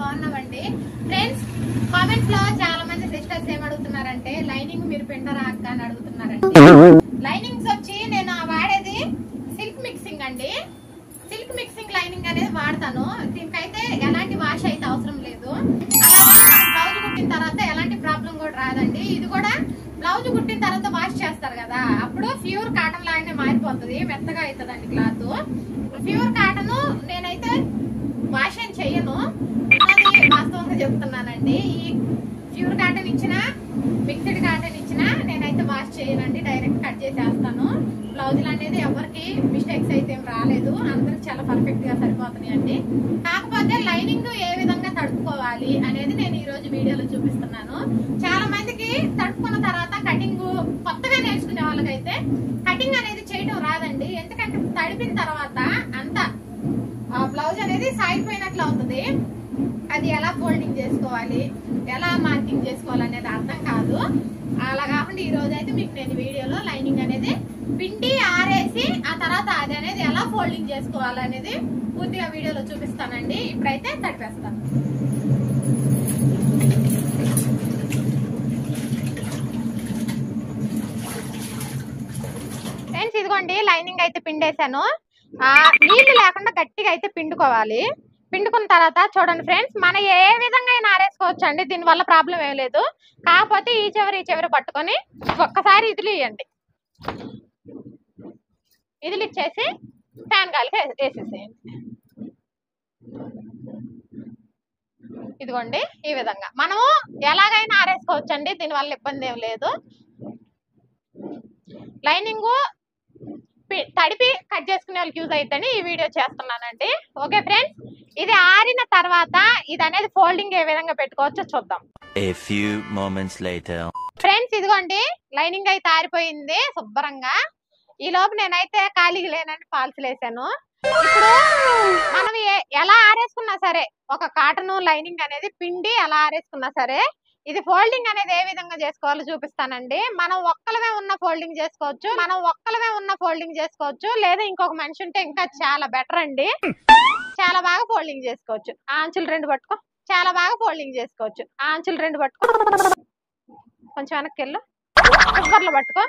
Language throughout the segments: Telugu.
బాగున్నామండి ఫ్రెండ్స్. కామెంట్స్ లో చాలా మంది సిస్టర్స్ ఏం అడుగుతున్నారంటే లైనింగ్ మీరు పిండరా అక్క అని అడుగుతున్నారండి. లైనింగ్స్ వచ్చి నేను వాడేది సిల్క్ మిక్సింగ్ అండి. సిల్క్ మిక్సింగ్ లైనింగ్ అనేది వాడతాను. దీనికైతే ఎలాంటి వాష్ అయితే అవసరం లేదు. అలాగే మనం బ్లౌజ్ కుట్టిన తర్వాత ఎలాంటి ప్రాబ్లం కూడా రాదండి. ఇది కూడా బ్లౌజ్ కుట్టిన తర్వాత వాష్ చేస్తారు కదా, అప్పుడు ప్యూర్ కాటన్ లాగానే మారిపోతుంది, మెత్తగా అవుతుందండి క్లాత్. ప్యూర్ కాటన్ నేనైతే వాష్ ఏం చెయ్యను, అది వాస్తవంగా చెప్తున్నానండి. ఈ ప్యూర్ కాటన్ ఇచ్చినా మిక్స్డ్ కాటన్ ఇచ్చినా నేనైతే వాష్ చేయనండి, డైరెక్ట్ కట్ చేసేస్తాను. బ్లౌజులు అనేది ఎవరికి మిస్టేక్స్ అయితే ఏం రాలేదు, అందరికి చాలా పర్ఫెక్ట్ గా సరిపోతున్నాయి అండి. కాకపోతే లైనింగ్ ఏ విధంగా తడుపుకోవాలి అనేది నేను ఈ రోజు వీడియోలో చూపిస్తున్నాను. చాలా మందికి తడుపుకున్న తర్వాత కటింగ్ కొత్తగా నేర్చుకునే వాళ్ళకైతే కటింగ్ అనేది చేయడం రాదండి. ఎందుకంటే తడిపిన తర్వాత అంతా బ్లౌజ్ అనేది సాగిపోయినట్లు అవుతుంది. అది ఎలా ఫోల్డింగ్ చేసుకోవాలి, ఎలా మార్కింగ్ చేసుకోవాలి అనేది అర్థం కాదు. అలా కాకుండా ఈ రోజు అయితే మీకు నేను వీడియోలో లైనింగ్ అనేది పిండి ఆరేసి ఆ తర్వాత అది అనేది ఎలా ఫోల్డింగ్ చేసుకోవాలి అనేది పూర్తిగా వీడియోలో చూపిస్తానండి. ఇప్పుడైతే తడిపేస్తాను. ఫ్రెండ్స్ ఇదిగోండి లైనింగ్ అయితే పిండేశాను. నీళ్లు లేకుండా గట్టిగా అయితే పిండుకోవాలి. పిండుకున్న తర్వాత చూడండి ఫ్రెండ్స్, మనం ఏ విధంగా అయినా ఆరేసుకోవచ్చు అండి, దీనివల్ల ప్రాబ్లం ఏం లేదు. కాకపోతే ఈ చివరి పట్టుకొని ఒక్కసారి ఇదిలియండి, ఇదిలిచ్చేసి ఫ్యాన్ గాలికి వేసేసేయండి. ఇదిగోండి ఈ విధంగా మనము ఎలాగైనా ఆరేసుకోవచ్చు అండి, దీనివల్ల ఇబ్బంది ఏం లేదు. లైనింగ్ తడిపి కట్ చేసుకునే వాళ్ళకి యూజ్ అవుతుందని ఈ వీడియో చేస్తున్నానండి. ఓకే ఫ్రెండ్స్, ఇది ఆరిన తర్వాత ఇది అనేది ఫోల్డింగ్ ఏ విధంగా పెట్టుకోవచ్చో చూద్దాం. A few moments later. Friends ఇదిగోండి లైనింగ్ అయితే ఆరిపోయింది శుభ్రంగా. ఈ లోపు నేనైతే ఖాళీగా లేనండి, ఫాల్స్ వేసాను. ఇప్పుడు మనం ఎలా ఆరేసుకున్నా సరే, ఒక కాటన్ లైనింగ్ అనేది పిండి ఎలా ఆరేసుకున్నా సరే, ఇది ఫోల్డింగ్ అనేది ఏ విధంగా చేసుకోవాలో చూపిస్తానండి. మనం ఒక్కలమే ఉన్న ఫోల్డింగ్ చేసుకోవచ్చు, లేదా ఇంకొక మనిషి ఉంటే ఇంకా చాలా బెటర్ అండి. చాలా బాగా ఫోల్డింగ్ చేసుకోవచ్చు. ఆంచులు రెండు పట్టుకో, చాలా బాగా ఫోల్డింగ్ చేసుకోవచ్చు. ఆంచులు రెండు పట్టుకో, కొంచెం వెనక్కి వెళ్ళు, కుక్కర్లో పట్టుకో.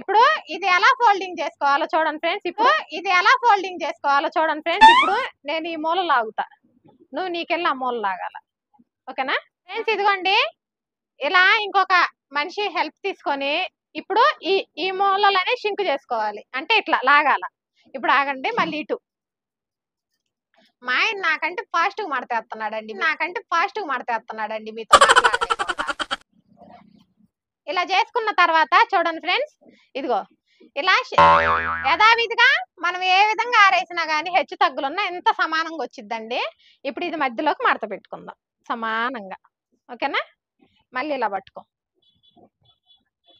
ఇప్పుడు ఇది ఎలా ఫోల్డింగ్ చేసుకోవాలో చూడండి ఫ్రెండ్స్. ఇప్పుడు నేను ఈ మూల లాగుతా, నువ్వు నీకెళ్ళి ఆ మూల లాగాల. ఓకేనా ఫ్రెండ్స్? ఇదిగోండి ఇలా ఇంకొక మనిషి హెల్ప్ తీసుకొని ఇప్పుడు ఈ మూలలోనే షింక్ చేసుకోవాలి, అంటే ఇట్లా లాగాల. ఇప్పుడు ఆగండి, మళ్ళీ ఇటు. మా ఆయన నాకంటే ఫాస్ట్ గా మడతేస్తున్నాడండి మీతో మాట్లాడలేకుండా. ఇలా చేసుకున్న తర్వాత చూడండి ఫ్రెండ్స్, ఇదిగో ఇలా యథావిధిగా మనం ఏ విధంగా ఆరేసినా గానీ హెచ్చు తగ్గులున్నా ఎంత సమానంగా వచ్చిద్దండి. ఇప్పుడు ఇది మధ్యలోకి మడత పెట్టుకుందాం సమానంగా. ఓకేనా? మళ్ళీ ఇలా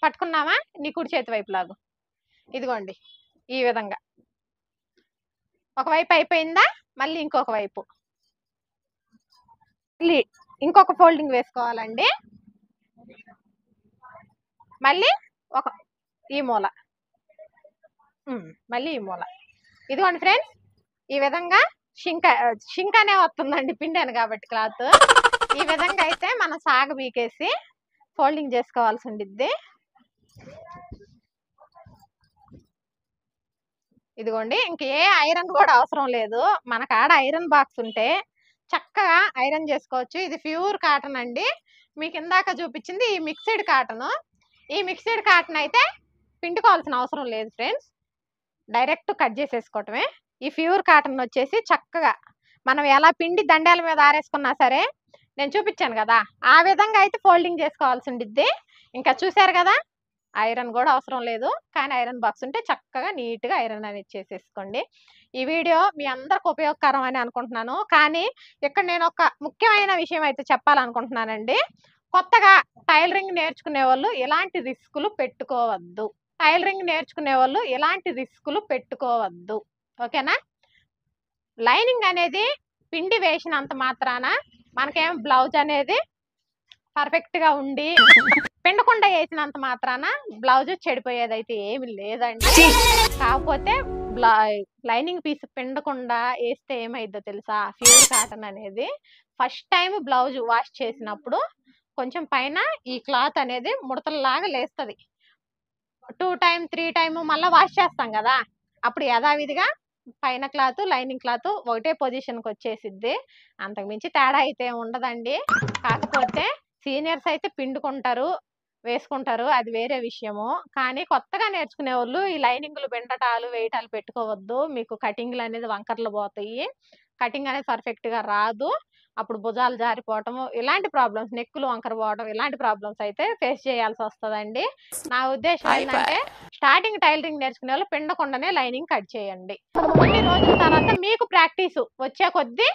పట్టుకున్నామా, నీ కుడి చేతి వైపు లాగు. ఇదిగోండి ఈ విధంగా ఒకవైపు అయిపోయిందా, మళ్ళీ ఇంకొక వైపు, మళ్ళీ ఇంకొక ఫోల్డింగ్ వేసుకోవాలండి. మళ్ళీ ఈ మూల, మళ్ళీ ఈ మూల. ఇదిగోండి ఫ్రెండ్స్ ఈ విధంగా షింక్ అనే వస్తుందండి, పిండాను కాబట్టి క్లాత్. ఈ విధంగా అయితే మనం సాగ బీకేసి ఫోల్డింగ్ చేసుకోవాల్సి ఉండిద్ది. ఇదిగోండి ఇంక ఏ ఐరన్ కూడా అవసరం లేదు, మన కాడ ఐరన్ బాక్స్ ఉంటే చక్కగా ఐరన్ చేసుకోవచ్చు. ఇది ప్యూర్ కాటన్ అండి. మీకు ఇందాక చూపించింది ఈ మిక్స్డ్ కాటన్. ఈ మిక్స్డ్ కాటన్ అయితే పిండుకోవాల్సిన అవసరం లేదు ఫ్రెండ్స్, డైరెక్ట్ కట్ చేసేసుకోవటమే. ఈ ప్యూర్ కాటన్ వచ్చేసి చక్కగా మనం ఎలా పిండి దండాల మీద ఆరేసుకున్నా సరే, నేను చూపించాను కదా ఆ విధంగా అయితే ఫోల్డింగ్ చేసుకోవాల్సి ఉండిద్ది. ఇంకా చూసారు కదా, ఐరన్ కూడా అవసరం లేదు, కానీ ఐరన్ బాక్స్ ఉంటే చక్కగా నీట్గా ఐరన్ అనేది చేసేసుకోండి. ఈ వీడియో మీ అందరికి ఉపయోగకరం అని అనుకుంటున్నాను. కానీ ఇక్కడ నేను ఒక ముఖ్యమైన విషయం అయితే చెప్పాలనుకుంటున్నానండి. కొత్తగా టైలరింగ్ నేర్చుకునే వాళ్ళు ఎలాంటి రిస్కులు పెట్టుకోవద్దు. ఓకేనా? లైనింగ్ అనేది పిండి వేసినంత మాత్రాన మనకేం బ్లౌజ్ అనేది పర్ఫెక్ట్ గా ఉండి పిండకుండా వేసినంత మాత్రాన బ్లౌజ్ చెడిపోయేది అయితే ఏమి లేదండి. కాకపోతే లైనింగ్ పీస్ పిండకుండా వేస్తే ఏమైద్దో తెలుసా? ప్యూర్ కాటన్ అనేది ఫస్ట్ టైం బ్లౌజ్ వాష్ చేసినప్పుడు కొంచెం పైన ఈ క్లాత్ అనేది ముడతల్లాగా లేస్తుంది. 2 టైమ్ 3 టైమ్ మళ్ళీ వాష్ చేస్తాం కదా, అప్పుడు యథావిధిగా పైన క్లాత్ లైనింగ్ క్లాత్ ఒకటే పొజిషన్కి వచ్చేసిద్ది. అంతకుమించి తేడా అయితే ఉండదండి. కాకపోతే సీనియర్స్ అయితే పిండుకుంటారు, వేసుకుంటారు, అది వేరే విషయము. కానీ కొత్తగా నేర్చుకునే వాళ్ళు ఈ లైనింగ్లు పిండటాలు వేయటాలు పెట్టుకోవద్దు. మీకు కటింగ్లు అనేది వంకర్లు పోతాయి, కటింగ్ అనేది పర్ఫెక్ట్గా రాదు. అప్పుడు భుజాలు జారిపోవటము, ఇలాంటి ప్రాబ్లమ్స్, నెక్కులు వంకర పోవడం, ఇలాంటి ప్రాబ్లమ్స్ అయితే ఫేస్ చేయాల్సి వస్తుందండి. నా ఉద్దేశం ఏంటంటే స్టార్టింగ్ టైలరింగ్ నేర్చుకునే వాళ్ళు పిండకుండానే లైనింగ్ కట్ చేయండి. కొన్ని రోజుల తర్వాత మీకు ప్రాక్టీస్ వచ్చే కొద్దీ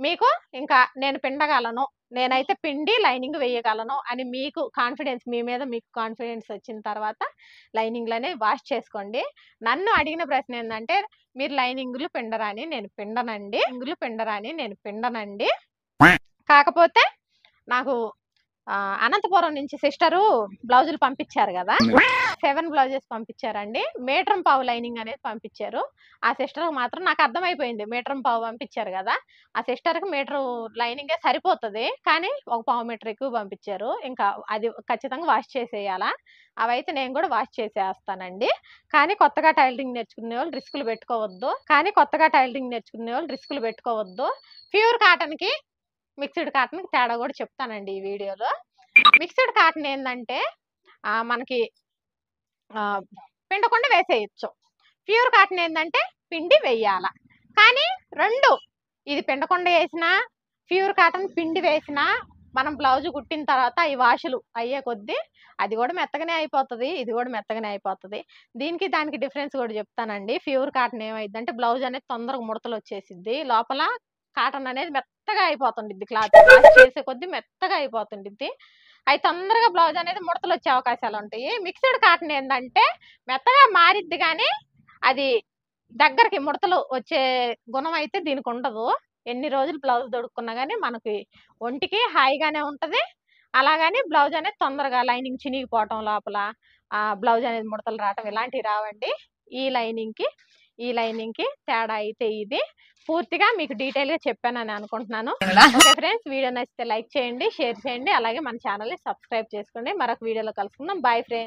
మీకు ఇంకా నేను పిండగలను, నేనైతే పిండి లైనింగ్ వేయగలను అని మీకు కాన్ఫిడెన్స్, మీ మీద మీకు కాన్ఫిడెన్స్ వచ్చిన తర్వాత లైనింగ్లనే వాష్ చేసుకోండి. నన్ను అడిగిన ప్రశ్న ఏంటంటే మీరు లైనింగ్లు పిండరాని, నేను పిండనండి. నేను పిండనండి. కాకపోతే నాకు అనంతపురం నుంచి సిస్టరు బ్లౌజులు పంపించారు కదా, 7 బ్లౌజెస్ పంపించారండి. మీటర్ పావు లైనింగ్ అనేది పంపించారు. ఆ సిస్టర్కి మాత్రం నాకు అర్థమైపోయింది, మీటర్ పావు పంపించారు కదా, ఆ సిస్టర్కి మీటర్ లైనింగే సరిపోతుంది, కానీ ఒక పావు మీటర్ ఎక్కువ పంపించారు. ఇంకా అది ఖచ్చితంగా వాష్ చేసేయాలా. అవైతే నేను కూడా వాష్ చేసేస్తానండి. కానీ కొత్తగా టైలరింగ్ నేర్చుకునే వాళ్ళు రిస్కులు పెట్టుకోవద్దు. ప్యూర్ కాటన్కి మిక్స్డ్ కాటన్కి తేడా కూడా చెప్తానండి ఈ వీడియోలో. మిక్స్డ్ కాటన్ ఏంటంటే మనకి పిండకుండా వేసేయచ్చు. ప్యూర్ కాటన్ ఏంటంటే పిండి వేయాల. కానీ రెండు, ఇది పిండకుండా వేసినా ప్యూర్ కాటన్ పిండి వేసినా మనం బ్లౌజ్ కుట్టిన తర్వాత ఈ వాషులు అయ్యే కొద్దీ అది కూడా మెత్తగానే అయిపోతుంది, ఇది కూడా మెత్తగానే అయిపోతుంది. దీనికి దానికి డిఫరెన్స్ కూడా చెప్తానండి. ప్యూర్ కాటన్ ఏమైందంటే బ్లౌజ్ అనేది తొందరగా ముడతలు వచ్చేసిద్ది, లోపల కాటన్ అనేది మెత్తగా అయిపోతుండిద్ది, క్లాత్ వాష్ చేసే కొద్దీ మెత్తగా అయిపోతుండిద్ది. అవి తొందరగా బ్లౌజ్ అనేది ముడతలు వచ్చే అవకాశాలు ఉంటాయి. మిక్స్డ్ కాటన్ ఏంటంటే మెత్తగా మారిద్ది కానీ అది దగ్గరికి ముడతలు వచ్చే గుణం అయితే దీనికి ఉండదు. ఎన్ని రోజులు బ్లౌజ్ దొడుక్కున్నా కానీ మనకి ఒంటికి హాయిగానే ఉంటుంది. అలాగని బ్లౌజ్ అనేది తొందరగా లైనింగ్ చినిగిపోవటం, లోపల బ్లౌజ్ అనేది ముడతలు రావటం ఇలాంటివి రావండి. ఈ లైనింగ్కి తేడా అయితే ఇది. పూర్తిగా మీకు డీటెయిల్గా చెప్పానని అనుకుంటున్నాను. ఓకే ఫ్రెండ్స్, వీడియో నచ్చితే లైక్ చేయండి, షేర్ చేయండి, అలాగే మన ఛానల్ని సబ్స్క్రైబ్ చేసుకోండి. మరొక వీడియోలో కలుసుకుందాం. Bye friends.